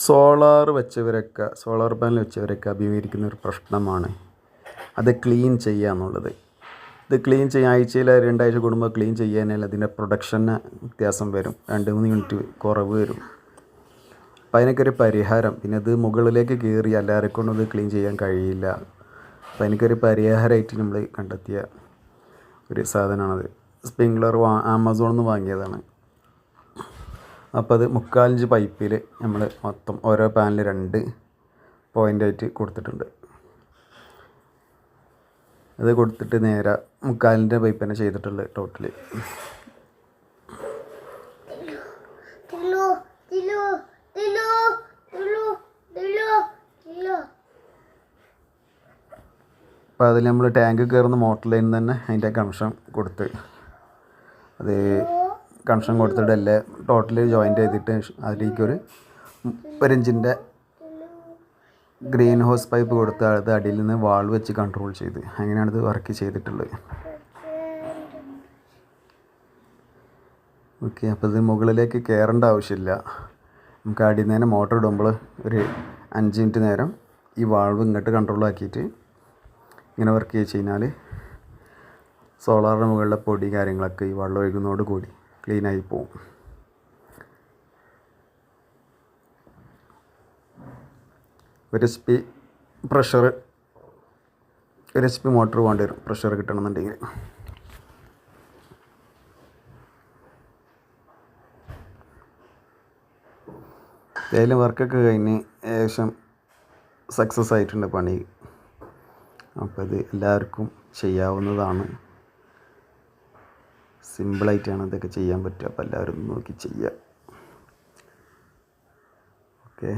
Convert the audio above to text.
Solar panel വെച്ചവരൊക്കെ അഭിമുഖീകരിക്കുന്ന ഒരു പ്രശ്നമാണ് അത് ക്ലീൻ ചെയ്യുക എന്നുള്ളത്. ഇത് ക്ലീൻ ചെയ്യാൻ ആഴ്ചയിൽ 2 ആഴ്ച കൂടുമ്പോൾ ക്ലീൻ ചെയ്യാനാൽ അതിൻ്റെ പ്രൊഡക്ഷന് വ്യത്യാസം വരും, 2-3 യൂണിറ്റ് കുറവ് വരും. അപ്പോൾ അതിനൊക്കെ ഒരു പരിഹാരം, പിന്നെ ഇത് മുകളിലേക്ക് കയറി എല്ലാവരെക്കൊണ്ടും ഇത് ക്ലീൻ ചെയ്യാൻ കഴിയില്ല. അപ്പോൾ അതിനൊരു പരിഹാരമായിട്ട് നമ്മൾ കണ്ടെത്തിയ ഒരു സാധനമാണത്. സ്പ്രിങ്ക്ലർ ആമസോണിൽ നിന്ന് വാങ്ങിയതാണ്. അപ്പോൾ അത് 3/4 ഇഞ്ച് പൈപ്പിൽ നമ്മൾ മൊത്തം ഓരോ പാനൽ 2 പോയിൻ്റായിട്ട് കൊടുത്തിട്ടുണ്ട്. അത് കൊടുത്തിട്ട് നേരെ 3/4 പൈപ്പ് തന്നെ ചെയ്തിട്ടുള്ളത് ടോട്ടലി. അപ്പോൾ അതിൽ നമ്മൾ ടാങ്ക് കയറുന്ന മോട്ടർ ലൈൻ തന്നെ അതിൻ്റെ കണക്ഷൻ കൊടുത്ത് അത് കണക്ഷൻ കൊടുത്തിട്ട് എല്ലാം ടോട്ടലി ജോയിൻ്റ് ചെയ്തിട്ട് അതിലേക്കൊരു 1 ഇഞ്ചിൻ്റെ ഗ്രീൻ ഹോസ് പൈപ്പ് കൊടുത്ത് അത് അടിയിൽ നിന്ന് വാൾ വെച്ച് കൺട്രോൾ ചെയ്ത് അങ്ങനെയാണ് ഇത് വർക്ക് ചെയ്തിട്ടുള്ളത്. ഓക്കെ, അപ്പോൾ ഇത് മുകളിലേക്ക് കയറേണ്ട ആവശ്യമില്ല. നമുക്ക് അടിയിൽ നിന്ന് തന്നെ മോട്ടർ ഇടുമ്പോൾ ഒരു 5 മിനിറ്റ് നേരം ഈ വാൾവ് ഇങ്ങോട്ട് കൺട്രോൾ ആക്കിയിട്ട് ഇങ്ങനെ വർക്ക് ചെയ്ത് കഴിഞ്ഞാൽ സോളാറിന് മുകളിലെ പൊടി കാര്യങ്ങളൊക്കെ ഈ വെള്ളം ഒഴുകുന്നതോട് കൂടി ക്ലീനായി പോവും. ഒരു എച്ച് പി മോട്ടർ വേണ്ടി വരും പ്രഷർ കിട്ടണമെന്നുണ്ടെങ്കിൽ. ഏതായാലും വർക്കൊക്കെ കഴിഞ്ഞ് ഏകദേശം സക്സസ് ആയിട്ടുണ്ട് പണി. അപ്പോൾ ഇത് എല്ലാവർക്കും ചെയ്യാവുന്നതാണ്, സിമ്പിളായിട്ടാണ് ഇതൊക്കെ ചെയ്യാൻ പറ്റുക. അപ്പോൾ എല്ലാവരും നോക്കി ചെയ്യുക. ഓക്കെ.